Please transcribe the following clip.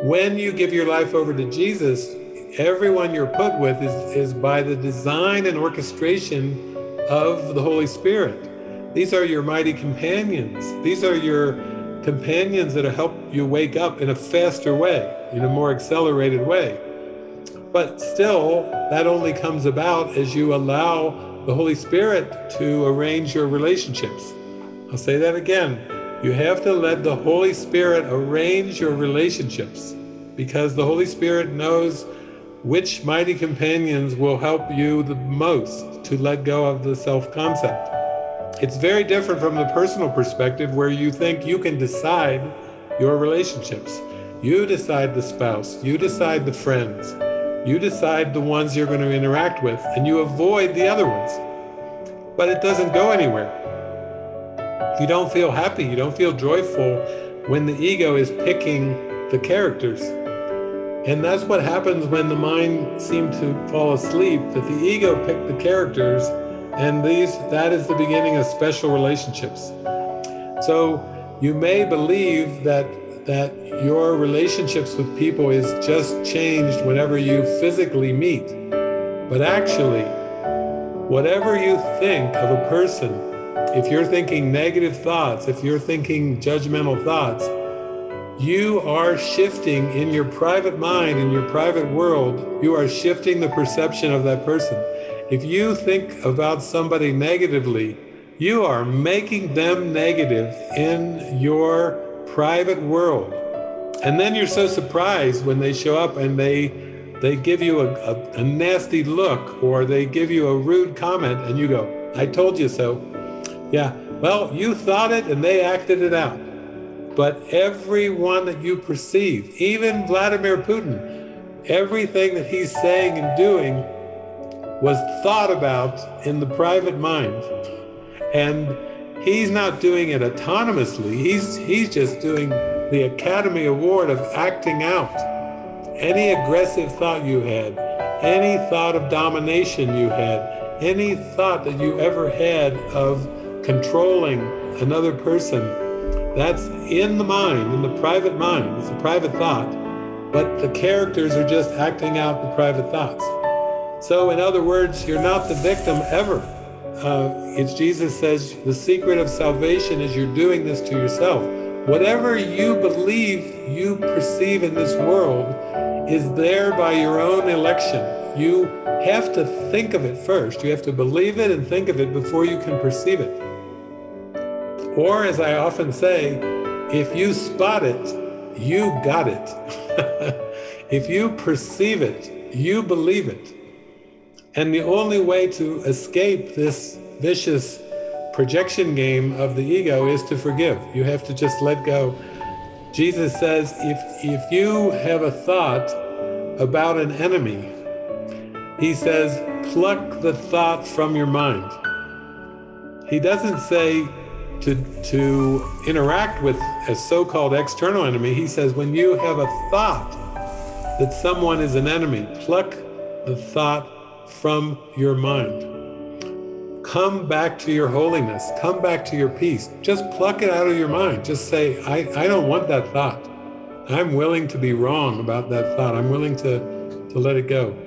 When you give your life over to Jesus, everyone you're put with is by the design and orchestration of the Holy Spirit. These are your mighty companions. These are your companions that will help you wake up in a faster way, in a more accelerated way. But still, that only comes about as you allow the Holy Spirit to arrange your relationships. I'll say that again. You have to let the Holy Spirit arrange your relationships, because the Holy Spirit knows which mighty companions will help you the most to let go of the self-concept. It's very different from the personal perspective, where you think you can decide your relationships. You decide the spouse, you decide the friends, you decide the ones you're going to interact with, and you avoid the other ones. But it doesn't go anywhere. You don't feel happy, you don't feel joyful when the ego is picking the characters. And that's what happens when the mind seems to fall asleep, that the ego picked the characters, and that is the beginning of special relationships. So you may believe that your relationships with people is just changed whenever you physically meet. But actually, whatever you think of a person, if you're thinking negative thoughts, if you're thinking judgmental thoughts, you are shifting in your private mind, in your private world, you are shifting the perception of that person. If you think about somebody negatively, you are making them negative in your private world. And then you're so surprised when they show up and they give you a nasty look, or they give you a rude comment, and you go, I told you so. Yeah, well, you thought it and they acted it out. But everyone that you perceive, even Vladimir Putin, everything that he's saying and doing was thought about in the private mind. And he's not doing it autonomously. He's just doing the Academy Award of acting out. Any aggressive thought you had, any thought of domination you had, any thought that you ever had of controlling another person, that's in the mind, in the private mind. It's a private thought, but the characters are just acting out the private thoughts. So in other words, you're not the victim ever. It's Jesus says, the secret of salvation is you're doing this to yourself. Whatever you believe you perceive in this world is there by your own election. You have to think of it first. You have to believe it and think of it before you can perceive it. Or, as I often say, if you spot it, you got it. If you perceive it, you believe it. And the only way to escape this vicious projection game of the ego is to forgive. You have to just let go. Jesus says, if you have a thought about an enemy, he says, pluck the thought from your mind. He doesn't say to interact with a so-called external enemy. He says, when you have a thought that someone is an enemy, pluck the thought from your mind. Come back to your holiness. Come back to your peace. Just pluck it out of your mind. Just say, I don't want that thought. I'm willing to be wrong about that thought. I'm willing to let it go.